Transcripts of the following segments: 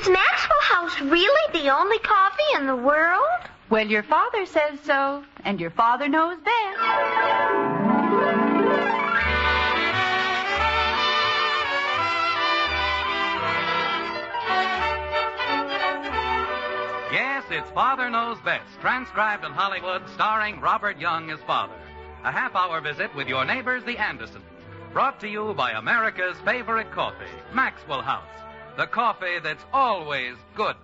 Is Maxwell House really the only coffee in the world? Well, your father says so, and your father knows best. Yes, it's Father Knows Best, transcribed in Hollywood, starring Robert Young as father. A half-hour visit with your neighbors, the Andersons. Brought to you by America's favorite coffee, Maxwell House. The coffee that's always good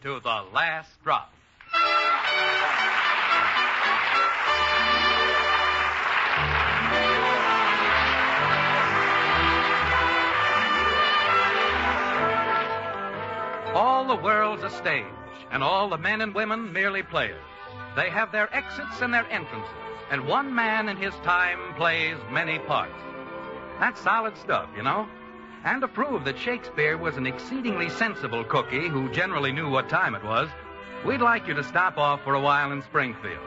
to the last drop. All the world's a stage, and all the men and women merely players. They have their exits and their entrances, and one man in his time plays many parts. That's solid stuff, you know. And to prove that Shakespeare was an exceedingly sensible cookie who generally knew what time it was, we'd like you to stop off for a while in Springfield.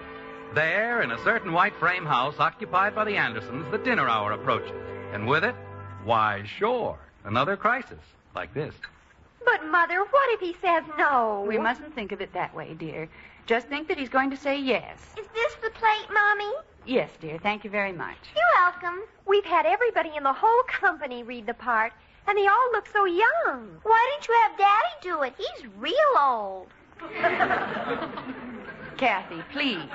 There, in a certain white frame house occupied by the Andersons, the dinner hour approaches. And with it, why, sure, another crisis like this. But, Mother, what if he says no? We mustn't think of it that way, dear. Just think that he's going to say yes. Is this the plate, Mommy? Yes, dear. Thank you very much. You're welcome. We've had everybody in the whole company read the part, and they all look so young. Why didn't you have Daddy do it? He's real old. Kathy, please.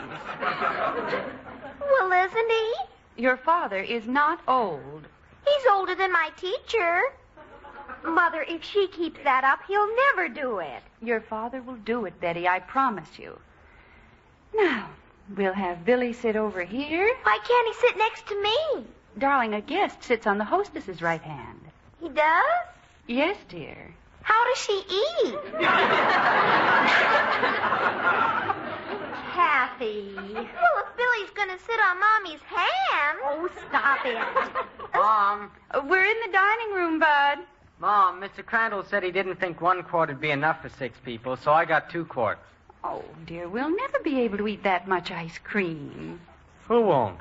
Well, isn't he? Your father is not old. He's older than my teacher. Mother, if she keeps that up, he'll never do it. Your father will do it, Betty, I promise you. Now, we'll have Billy sit over here. Why can't he sit next to me? Darling, a guest sits on the hostess's right hand. He does? Yes, dear. How does she eat? Kathy. Well, if Billy's going to sit on Mommy's hand. Oh, stop it. Mom, We're in the dining room, Bud. Mom, Mr. Crandall said he didn't think 1 quart would be enough for 6 people, so I got 2 quarts. Oh, dear, we'll never be able to eat that much ice cream. Who won't?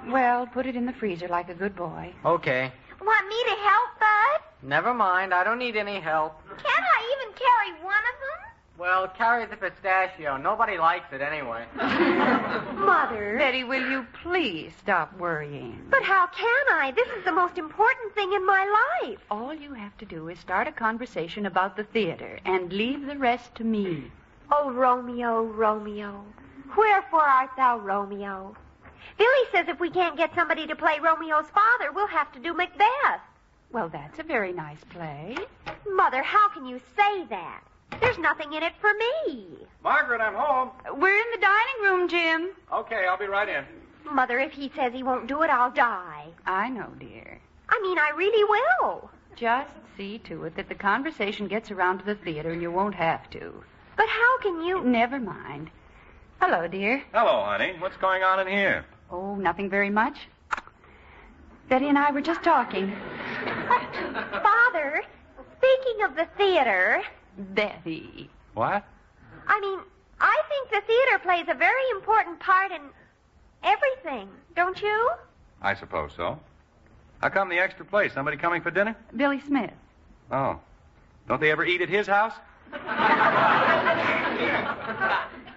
Well, put it in the freezer like a good boy. Okay. Want me to help, Bud? Never mind, I don't need any help. Can't I even carry one of them? Well, carry the pistachio. Nobody likes it anyway. Mother. Betty, will you please stop worrying? But how can I? This is the most important thing in my life. All you have to do is start a conversation about the theater and leave the rest to me. Oh, Romeo, Romeo. Wherefore art thou, Romeo? Billy says if we can't get somebody to play Romeo's father, we'll have to do Macbeth. Well, that's a very nice play. Mother, how can you say that? There's nothing in it for me. Margaret, I'm home. We're in the dining room, Jim. Okay, I'll be right in. Mother, if he says he won't do it, I'll die. I know, dear. I mean, I really will. Just see to it that the conversation gets around to the theater and you won't have to. But how can you... Never mind. Hello, dear. Hello, honey. What's going on in here? Oh, nothing very much. Betty and I were just talking. Father, speaking of the theater... Betty. What? I mean, I think the theater plays a very important part in everything, don't you? I suppose so. How come the extra place? Somebody coming for dinner? Billy Smith. Oh. Don't they ever eat at his house?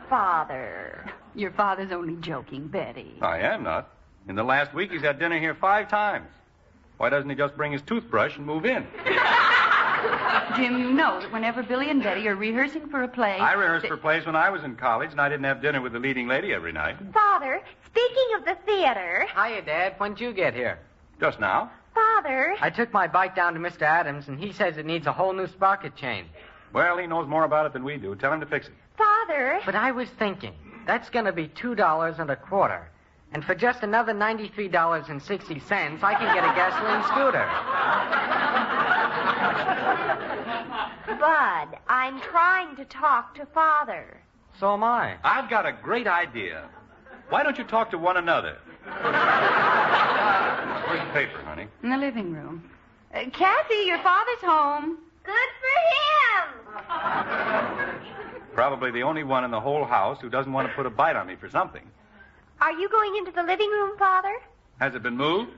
Father. Your father's only joking, Betty. I am not. In the last week, he's had dinner here 5 times. Why doesn't he just bring his toothbrush and move in? Jim, you know that whenever Billy and Betty are rehearsing for a play... I rehearsed for plays when I was in college, and I didn't have dinner with the leading lady every night. Father, speaking of the theater... Hiya, Dad. When'd you get here? Just now. Father... I took my bike down to Mr. Adams, and he says it needs a whole new sprocket chain. Well, he knows more about it than we do. Tell him to fix it. Father... But I was thinking, that's going to be $2 and a quarter. And for just another $93.60, I can get a gasoline scooter. Bud, I'm trying to talk to Father. So am I. I've got a great idea. Why don't you talk to one another? Where's the paper, honey? In the living room. Kathy, your father's home. Good for him. Probably the only one in the whole house who doesn't want to put a bite on me for something. Are you going into the living room, Father? Has it been moved?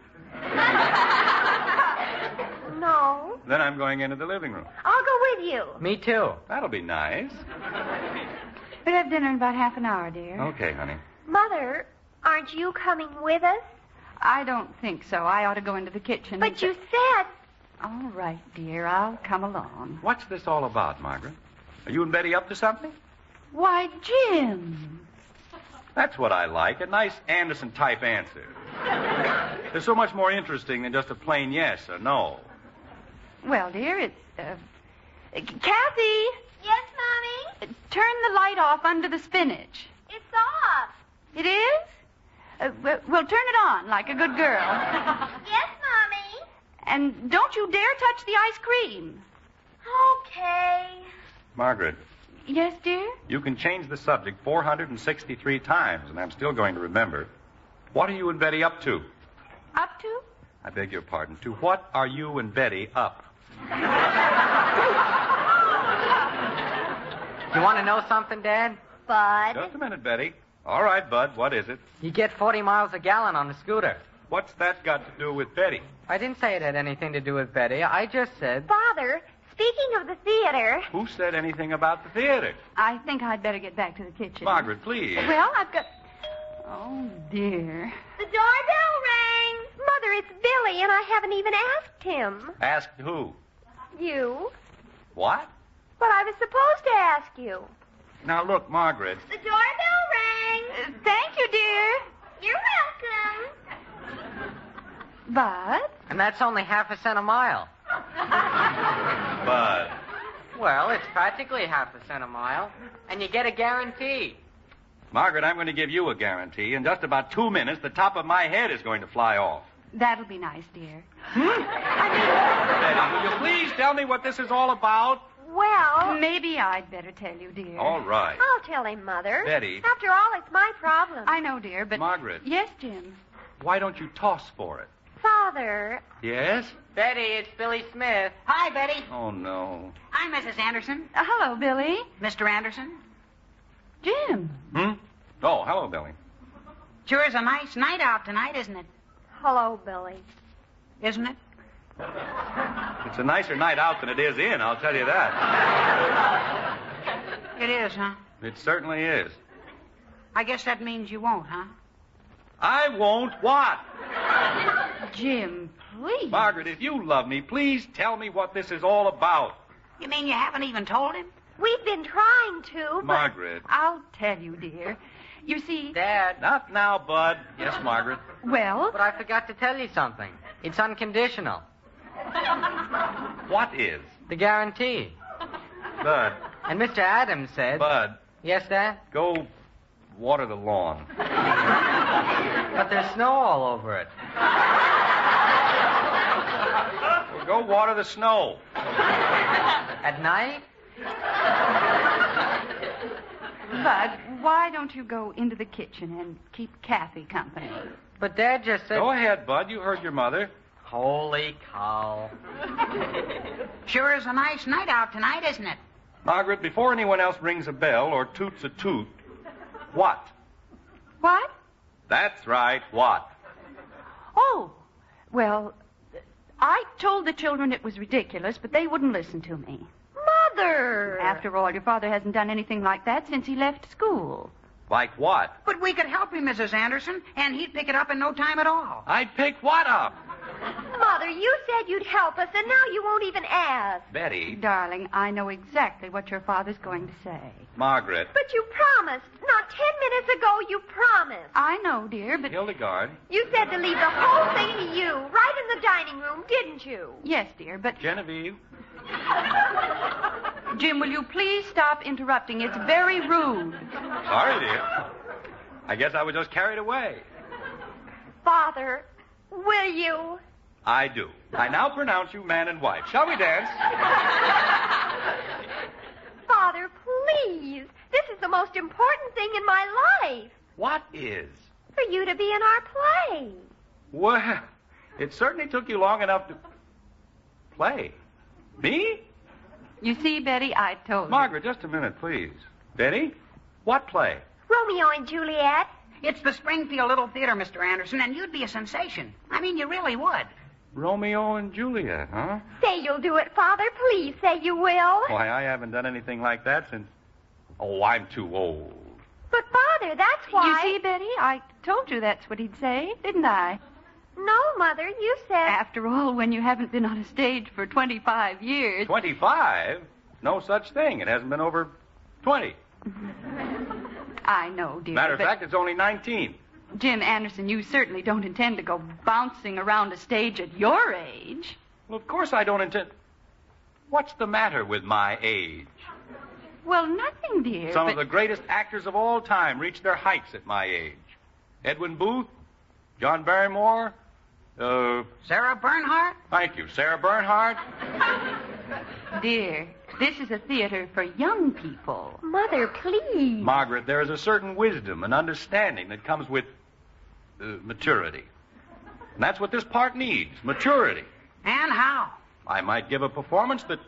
No. Then I'm going into the living room. I'll go with you. Me too. That'll be nice. We'll have dinner in about half an hour, dear. Okay, honey. Mother, aren't you coming with us? I don't think so. I ought to go into the kitchen. But you said... All right, dear. I'll come along. What's this all about, Margaret? Are you and Betty up to something? Why, Jim. That's what I like, a nice Anderson-type answer. They're so much more interesting than just a plain yes or no. Well, dear, it's... Kathy! Yes, Mommy? Turn the light off under the spinach. It's off. It is? Well, turn it on like a good girl. Yes, Mommy? And don't you dare touch the ice cream. Okay. Margaret, Yes, dear? you can change the subject 463 times, and I'm still going to remember. What are you and Betty up to? Up to? I beg your pardon. To what are you and Betty up? You want to know something, Dad? Bud. Just a minute, Betty. All right, Bud, what is it? You get 40 miles a gallon on a scooter. What's that got to do with Betty? I didn't say it had anything to do with Betty. I just said... Father, speaking of the theater... Who said anything about the theater? I think I'd better get back to the kitchen. Margaret, please. Well, I've got... Oh, dear. The doorbell rang. Mother, it's Billy, and I haven't even asked him. Asked who? You? What? But I was supposed to ask you. Now, look, Margaret. The doorbell rang. Thank you, dear. You're welcome. Bud? And that's only half a cent a mile. Bud. Well, it's practically half a cent a mile. And you get a guarantee. Margaret, I'm going to give you a guarantee. In just about 2 minutes, the top of my head is going to fly off. That'll be nice, dear. Betty, will you please tell me what this is all about? Well, Maybe I'd better tell you, dear. All right. I'll tell him, Mother. Betty. After all, it's my problem. I know, dear, but... Margaret. Yes, Jim. Why don't you toss for it? Father, Yes? Betty, it's Billy Smith. Hi, Betty. Oh, no. I'm Mrs. Anderson. Hello, Billy. Mr. Anderson. Jim. Oh, hello, Billy. Sure is a nice night out tonight, isn't it? hello, Billy. Isn't it? It's a nicer night out than it is in, I'll tell you that. It is, huh? It certainly is. I guess that means you won't, huh? I won't what? Jim, please. Margaret, if you love me, please tell me what this is all about. You mean you haven't even told him? We've been trying to, but... Margaret. I'll tell you, dear. You see... Dad. Not now, Bud. Yes, Margaret. Well... But I forgot to tell you something. It's unconditional. What is? The guarantee. Bud. And Mr. Adams said... Bud, Yes, Dad? go water the lawn. But there's snow all over it. Well, go water the snow. At night? Bud, why don't you go into the kitchen and keep Kathy company? But Dad just said... Go ahead, Bud. You heard your mother. Holy cow. Sure is a nice night out tonight, isn't it? Margaret, before anyone else rings a bell or toots a toot, what? What? That's right, what? Oh, well, I told the children it was ridiculous, but they wouldn't listen to me. Mother! After all, your father hasn't done anything like that since he left school. Like what? But we could help him, Mrs. Anderson, and he'd pick it up in no time at all. I'd pick what up? Mother, you said you'd help us, and now you won't even ask. Betty. Darling, I know exactly what your father's going to say. Margaret. But you promised. Not 10 minutes ago, you promised. I know, dear, but... Hildegard. You said to leave the whole thing to you, right in the dining room, didn't you? Yes, dear, but... Genevieve. Jim, will you please stop interrupting? It's very rude. Sorry, dear. I guess I was just carried away. Father, will you? I do. I now pronounce you man and wife. Shall we dance? Father, please. This is the most important thing in my life. What is? For you to be in our play. Well, it certainly took you long enough to play. Me? You see, Betty, I told Margaret, just a minute, please. Betty, what play? Romeo and Juliet. It's the Springfield Little Theater, Mr. Anderson, and you'd be a sensation. I mean, you really would. Romeo and Juliet, huh? Say you'll do it, Father. Please say you will. Why, I haven't done anything like that since... Oh, I'm too old. But, Father, that's why... You see, Betty, I told you that's what he'd say, didn't I? No, Mother, you said... After all, when you haven't been on a stage for 25 years... 25? No such thing. It hasn't been over 20. I know, dear. Matter of fact, it's only 19. Jim Anderson, you certainly don't intend to go bouncing around a stage at your age. Well, of course I don't intend... What's the matter with my age? Well, nothing, dear. Some of the greatest actors of all time reached their heights at my age. Edwin Booth, John Barrymore, Sarah Bernhardt? Thank you, Sarah Bernhardt. Dear, this is a theater for young people. Mother, please. Margaret, there is a certain wisdom and understanding that comes with maturity. And that's what this part needs, maturity. And how? I might give a performance that...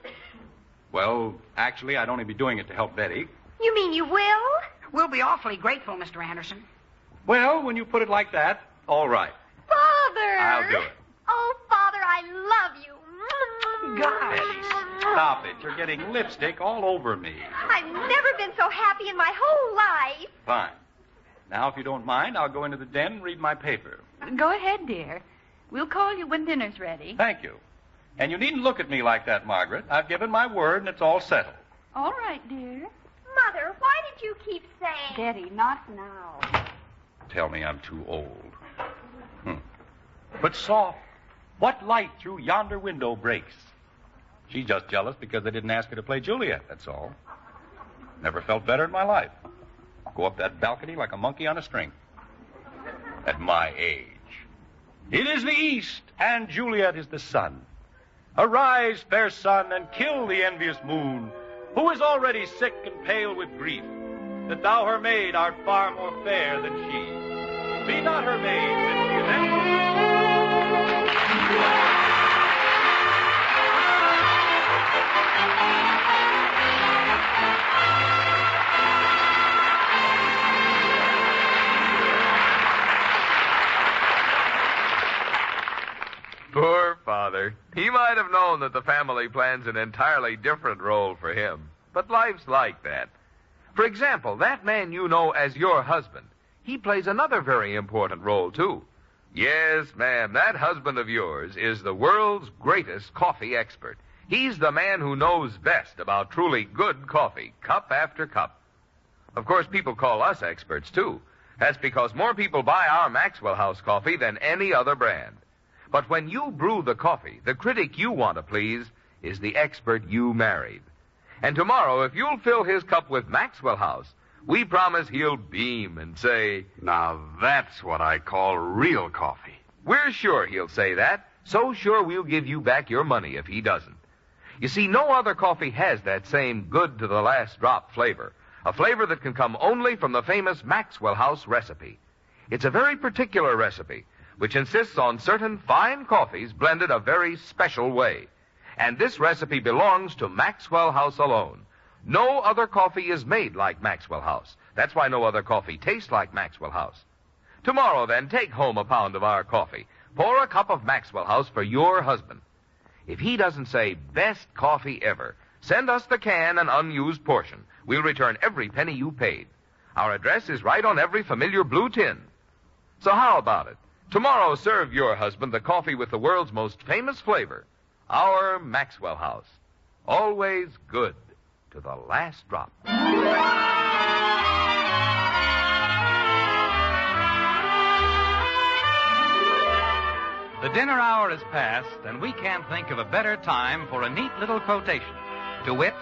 Well, actually, I'd only be doing it to help Betty. You mean you will? We'll be awfully grateful, Mr. Anderson. Well, when you put it like that, all right. Father! I'll do it. Oh, Father, I love you. Betty, stop it. You're getting lipstick all over me. I've never been so happy in my whole life. Fine. Now, if you don't mind, I'll go into the den and read my paper. Go ahead, dear. We'll call you when dinner's ready. Thank you. And you needn't look at me like that, Margaret. I've given my word, and it's all settled. All right, dear. Mother, why did you keep saying... Betty, not now. Tell me I'm too old. But soft, what light through yonder window breaks? She's just jealous because I didn't ask her to play Juliet, that's all. Never felt better in my life. Go up that balcony like a monkey on a string. At my age. It is the east, and Juliet is the sun. Arise, fair sun, and kill the envious moon, who is already sick and pale with grief, that thou her maid art far more fair than she. Be not her maid, since she is envious. Poor father. He might have known that the family plans an entirely different role for him. But life's like that. For example, that man you know as your husband, he plays another very important role, too. Yes, ma'am, that husband of yours is the world's greatest coffee expert. He's the man who knows best about truly good coffee, cup after cup. Of course, people call us experts, too. That's because more people buy our Maxwell House coffee than any other brand. But when you brew the coffee, the critic you want to please is the expert you married. And tomorrow, if you'll fill his cup with Maxwell House, we promise he'll beam and say, Now that's what I call real coffee. We're sure he'll say that, so sure we'll give you back your money if he doesn't. You see, no other coffee has that same good to the last drop flavor, a flavor that can come only from the famous Maxwell House recipe. It's a very particular recipe, which insists on certain fine coffees blended a very special way. And this recipe belongs to Maxwell House alone. No other coffee is made like Maxwell House. That's why no other coffee tastes like Maxwell House. Tomorrow, then, take home a pound of our coffee. Pour a cup of Maxwell House for your husband. If he doesn't say, best coffee ever, send us the can and unused portion. We'll return every penny you paid. Our address is right on every familiar blue tin. So how about it? Tomorrow, serve your husband the coffee with the world's most famous flavor, our Maxwell House. Always good to the last drop. The dinner hour is past, and we can't think of a better time for a neat little quotation. To wit,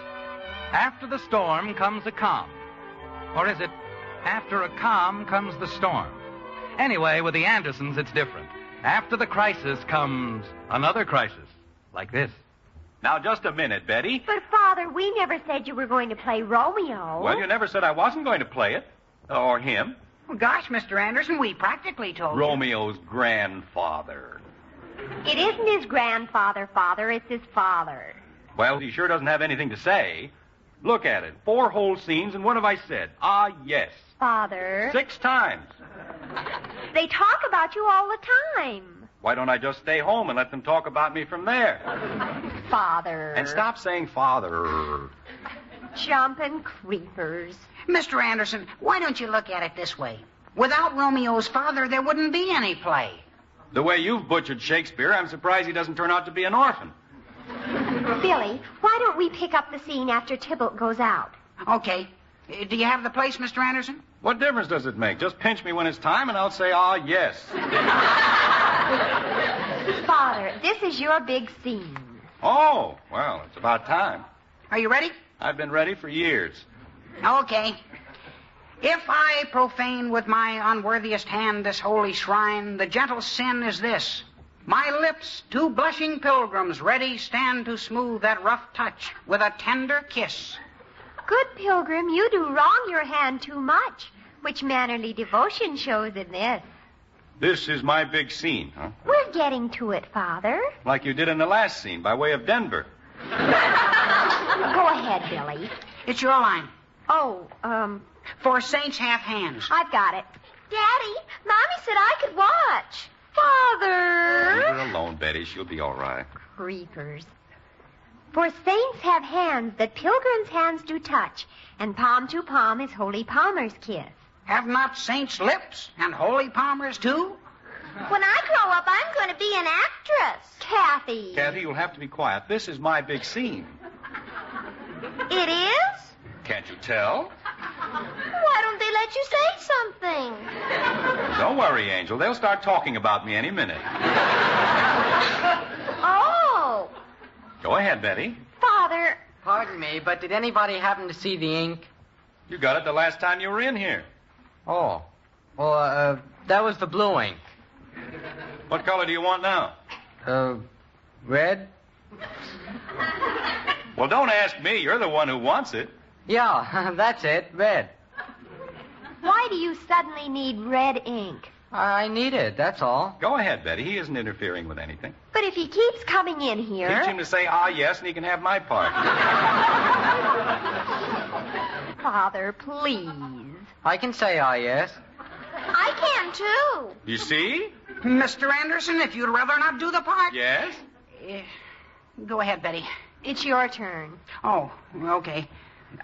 after the storm comes a calm. Or is it, after a calm comes the storm? Anyway, with the Andersons, it's different. After the crisis comes another crisis, like this. Now, just a minute, Betty. But, Father, we never said you were going to play Romeo. Well, you never said I wasn't going to play it. Or him. Well, gosh, Mr. Anderson, we practically told you. Romeo's grandfather. It isn't his grandfather, Father. It's his father. Well, he sure doesn't have anything to say. Look at it. 4 whole scenes, and what have I said? Ah, yes. Father. 6 times. They talk about you all the time. Why don't I just stay home and let them talk about me from there? Father. And stop saying father. Jumping creepers. Mr. Anderson, why don't you look at it this way? Without Romeo's father, there wouldn't be any play. The way you've butchered Shakespeare, I'm surprised he doesn't turn out to be an orphan. Billy, why don't we pick up the scene after Tybalt goes out? Okay. Do you have the place, Mr. Anderson? What difference does it make? Just pinch me when it's time and I'll say, yes. Father, this is your big scene. Oh, well, it's about time. Are you ready? I've been ready for years. Okay. If I profane with my unworthiest hand this holy shrine, the gentle sin is this. My lips, two blushing pilgrims, ready stand to smooth that rough touch with a tender kiss. Good pilgrim, you do wrong your hand too much, which mannerly devotion shows in this. This is my big scene, huh? We're getting to it, Father. Like you did in the last scene by way of Denver. Go ahead, Billy. It's your line. Oh, For saints have hands. I've got it. Daddy, Mommy said I could watch. Father! Leave her alone, Betty. She'll be all right. Creepers. For saints have hands that pilgrims' hands do touch, and palm to palm is holy Palmer's kiss. Have not saints lips and holy palmers too? When I grow up, I'm going to be an actress. Kathy. Kathy, you'll have to be quiet. This is my big scene. It is? Can't you tell? Why don't they let you say something? Don't worry, Angel. They'll start talking about me any minute. Oh. Go ahead, Betty. Father. Pardon me, but did anybody happen to see the ink? You got it the last time you were in here. Oh. Well, that was the blue ink. What color do you want now? Red? Well, don't ask me. You're the one who wants it. Yeah, that's it, red. Why do you suddenly need red ink? I need it, that's all. Go ahead, Betty. He isn't interfering with anything. But if he keeps coming in here... Teach him to say, yes, and he can have my part. Father, please. I can say yes. I can, too. You see? Mr. Anderson, if you'd rather not do the part. Yes? Go ahead, Betty. It's your turn. Oh, okay.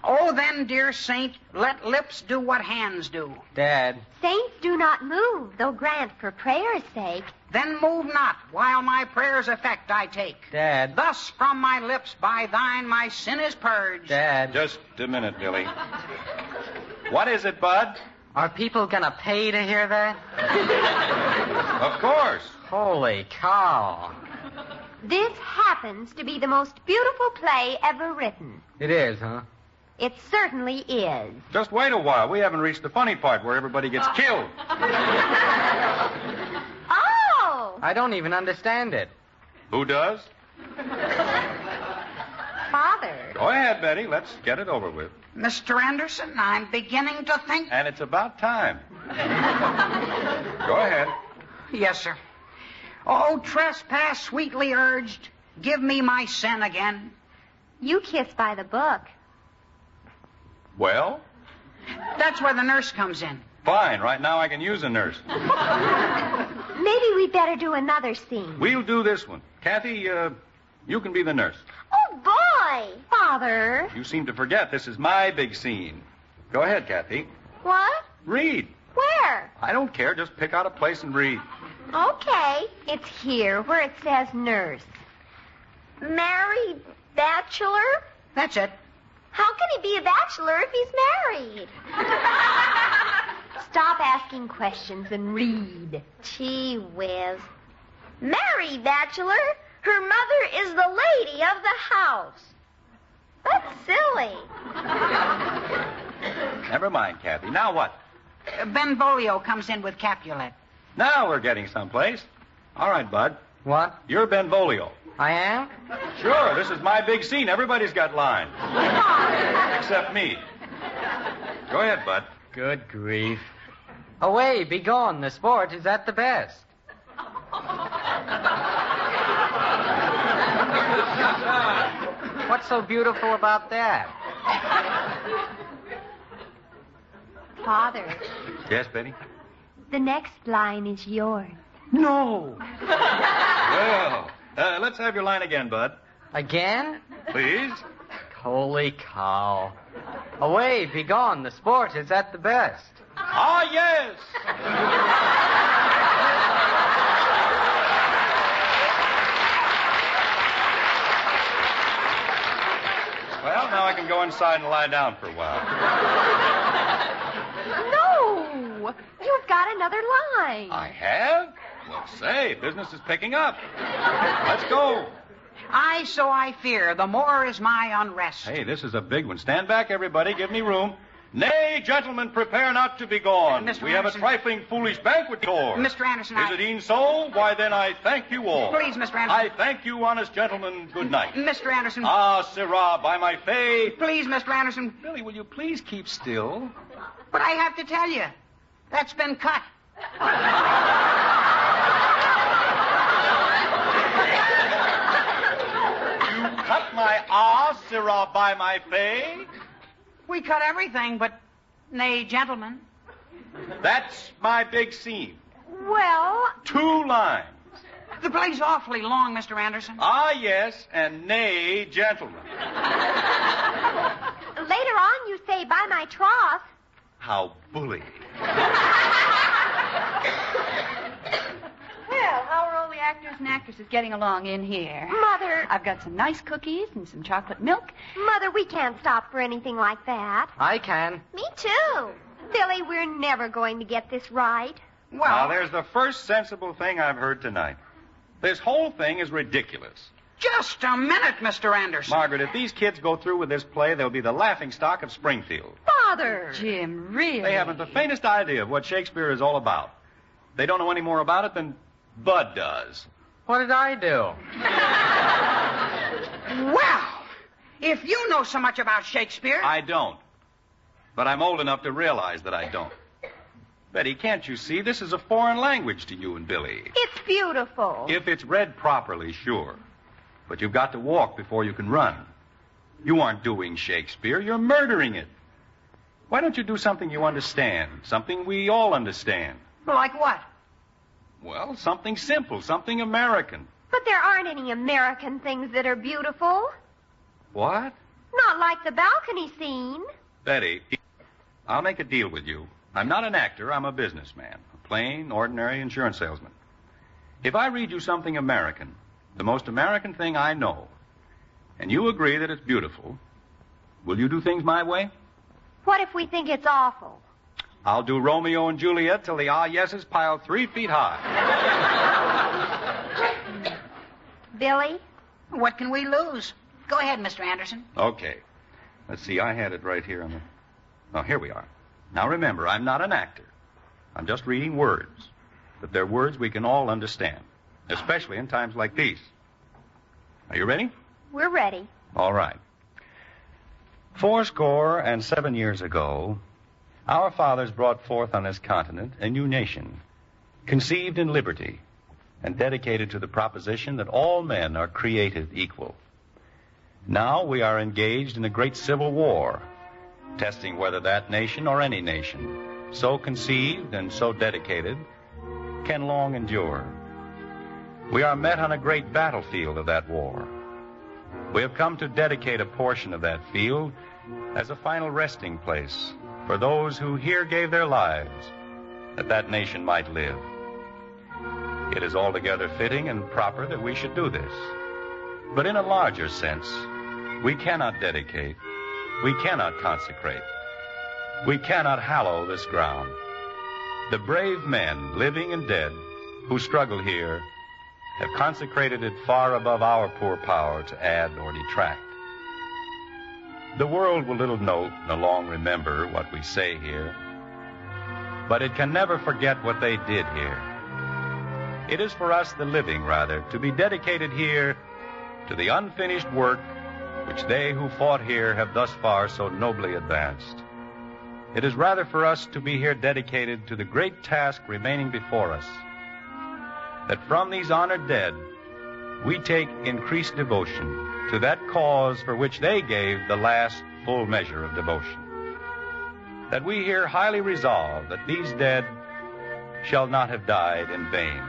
Oh, then, dear saint, let lips do what hands do. Dad. Saints do not move, though grant for prayer's sake. Then move not, while my prayer's effect I take. Dad. Thus from my lips by thine my sin is purged. Dad. Just a minute, Billy. What is it, Bud? Are people gonna pay to hear that? Of course. Holy cow. This happens to be the most beautiful play ever written. It is, huh? It certainly is. Just wait a while. We haven't reached the funny part where everybody gets killed. Oh. I don't even understand it. Who does? Father. Go ahead, Betty. Let's get it over with. Mr. Anderson, I'm beginning to think... And it's about time. Go ahead. Yes, sir. Oh, trespass sweetly urged, give me my sin again. You kiss by the book. Well? That's where the nurse comes in. Fine. Right now I can use a nurse. Maybe we'd better do another scene. We'll do this one. Kathy, you can be the nurse. Oh, boy. Father. You seem to forget this is my big scene. Go ahead, Kathy. What? Read. Where? I don't care. Just pick out a place and read. Okay. It's here, where it says nurse. Married bachelor? That's it. How can he be a bachelor if he's married? Stop asking questions and read. Gee whiz. Married bachelor? Her mother is the lady of the house. That's silly. Never mind, Kathy. Now what? Benvolio comes in with Capulet. Now we're getting someplace. All right, Bud. What? You're Benvolio. I am? Sure, this is my big scene. Everybody's got lines. Except me. Go ahead, Bud. Good grief. Away, be gone. The sport is at the best. What's so beautiful about that? Father, Yes, Betty? the next line is yours. No. Well, let's have your line again, Bud. Again? Please. Holy cow. Away, be gone. The sport is at the best. Ah, yes. Well, now I can go inside and lie down for a while. No! You've got another line. I have? Well, say, business is picking up. Let's go. Aye, so I fear. The more is my unrest. Hey, this is a big one. Stand back, everybody. Give me room. Nay, gentlemen, prepare not to be gone. Mr. We have a Anderson. trifling, foolish banquet to pour. Mr. Anderson, Is it e'en so? Why, then I thank you all. Please, Mr. Anderson. I thank you, honest gentlemen. Good night. Mr. Anderson. Ah, sirrah, by my faith. Please, Mr. Anderson. Billy, will you please keep still? But I have to tell you, that's been cut. You cut my ah, sirrah, by my faith. We cut everything, but nay, gentlemen. That's my big scene. Well, 2 lines. The play's awfully long, Mr. Anderson. Ah, yes, and nay, gentlemen. later on you say, by my troth. How bully. Well, how are all the actors and actresses getting along in here? Mother, I've got some nice cookies and some chocolate milk. Mother, we can't stop for anything like that. I can. Me too. Billy, we're never going to get this right. Now, Well, there's the first sensible thing I've heard tonight. This whole thing is ridiculous. just a minute, Mr. Anderson. Margaret, if these kids go through with this play, they'll be the laughingstock of Springfield. Father! Jim, really? They haven't the faintest idea of what Shakespeare is all about. They don't know any more about it than Bud does. What did I do? Well, if you know so much about Shakespeare... I don't. But I'm old enough to realize that I don't. Betty, can't you see? This is a foreign language to you and Billy. It's beautiful. If it's read properly, sure. But you've got to walk before you can run. You aren't doing Shakespeare. You're murdering it. Why don't you do something you understand? Something we all understand. Like what? Well, something simple, something American. But there aren't any American things that are beautiful. What? Not like the balcony scene. Betty, I'll make a deal with you. I'm not an actor, I'm a businessman. A plain, ordinary insurance salesman. If I read you something American, the most American thing I know, and you agree that it's beautiful, will you do things my way? What if we think it's awful? I'll do Romeo and Juliet till the yeses pile 3 feet high. Billy? What can we lose? Go ahead, Mr. Anderson. Okay. Let's see, I had it right here on the... Oh, here we are. Now remember, I'm not an actor. I'm just reading words. But they're words we can all understand, especially in times like these. Are you ready? We're ready. All right. 77 years ago, our fathers brought forth on this continent a new nation, conceived in liberty and dedicated to the proposition that all men are created equal. Now we are engaged in a great civil war, testing whether that nation or any nation, so conceived and so dedicated, can long endure. We are met on a great battlefield of that war. We have come to dedicate a portion of that field as a final resting place for those who here gave their lives that that nation might live. It is altogether fitting and proper that we should do this. But in a larger sense, we cannot dedicate, we cannot consecrate, we cannot hallow this ground. The brave men, living and dead, who struggle here, have consecrated it far above our poor power to add or detract. The world will little note nor long remember what we say here, but it can never forget what they did here. It is for us, the living, rather, to be dedicated here to the unfinished work which they who fought here have thus far so nobly advanced. It is rather for us to be here dedicated to the great task remaining before us, that from these honored dead we take increased devotion to that cause for which they gave the last full measure of devotion. That we here highly resolve that these dead shall not have died in vain.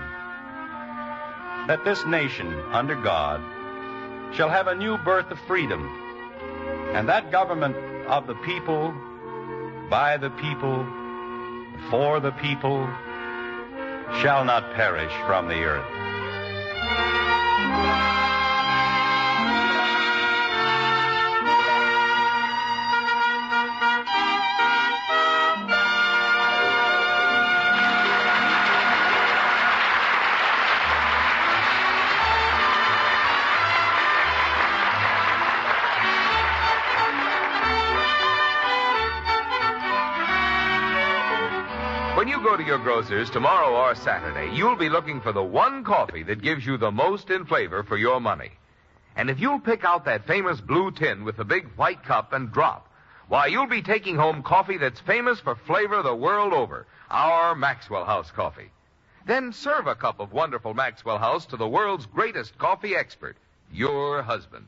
that this nation, under God, shall have a new birth of freedom, and that government of the people, by the people, for the people, shall not perish from the earth. When you go to your grocer's tomorrow or Saturday, you'll be looking for the one coffee that gives you the most in flavor for your money. And if you'll pick out that famous blue tin with the big white cup and drop, why, you'll be taking home coffee that's famous for flavor the world over, our Maxwell House coffee. Then serve a cup of wonderful Maxwell House to the world's greatest coffee expert, your husband.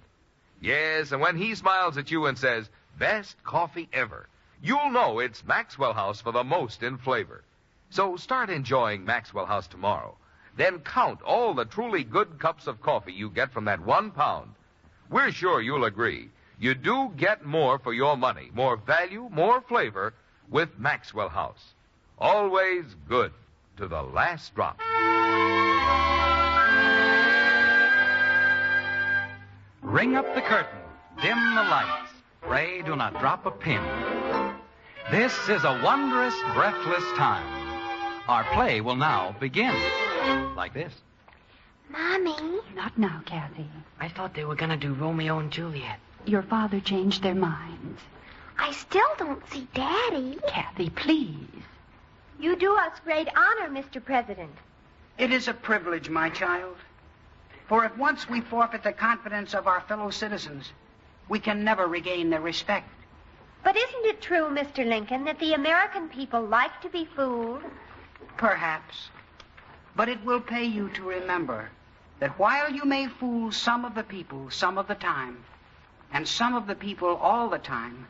Yes, and when he smiles at you and says, "Best coffee ever," you'll know it's Maxwell House for the most in flavor. So start enjoying Maxwell House tomorrow. Then count all the truly good cups of coffee you get from that 1 pound. We're sure you'll agree. You do get more for your money, more value, more flavor with Maxwell House. Always good to the last drop. Ring up the curtain, dim the lights. Pray do not drop a pin. This is a wondrous, breathless time. Our play will now begin. Like this. Mommy. Not now, Kathy. I thought they were going to do Romeo and Juliet. Your father changed their minds. I still don't see Daddy. Kathy, please. You do us great honor, Mr. President. It is a privilege, my child. For if once we forfeit the confidence of our fellow citizens, we can never regain their respect. But isn't it true, Mr. Lincoln, that the American people like to be fooled? Perhaps. But it will pay you to remember that while you may fool some of the people some of the time, and some of the people all the time,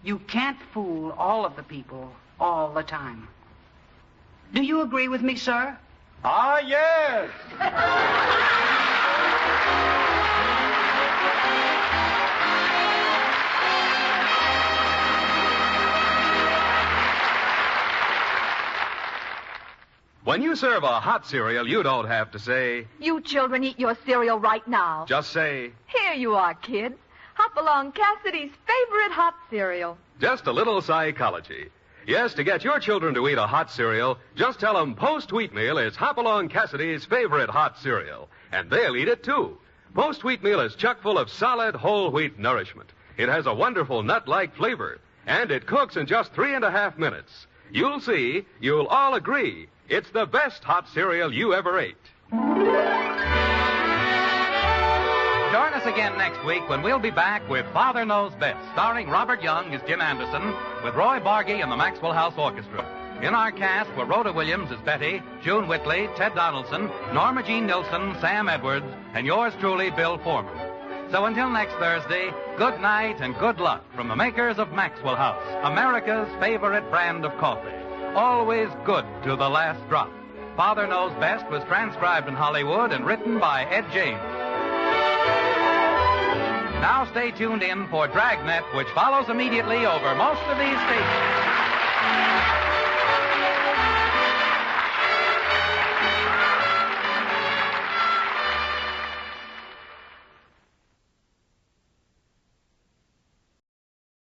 you can't fool all of the people all the time. Do you agree with me, sir? Ah, yes! When you serve a hot cereal, you don't have to say, "You children eat your cereal right now." just say, Here you are, kids. Hop along Cassidy's favorite hot cereal. just a little psychology. Yes, to get your children to eat a hot cereal, just tell them Post Wheatmeal is Hopalong Cassidy's favorite hot cereal, and they'll eat it too. Post Wheatmeal is chock full of solid whole wheat nourishment. It has a wonderful nut-like flavor, and it cooks in just 3.5 minutes. You'll see, you'll all agree, it's the best hot cereal you ever ate. Join us again next week when we'll be back with Father Knows Best, starring Robert Young as Jim Anderson, with Roy Bargy and the Maxwell House Orchestra. In our cast were Rhoda Williams as Betty, June Whitley, Ted Donaldson, Norma Jean Nilsson, Sam Edwards, and yours truly, Bill Foreman. So until next Thursday, good night and good luck from the makers of Maxwell House, America's favorite brand of coffee. Always good to the last drop. Father Knows Best was transcribed in Hollywood and written by Ed James. Now stay tuned in for Dragnet, which follows immediately over most of these stations.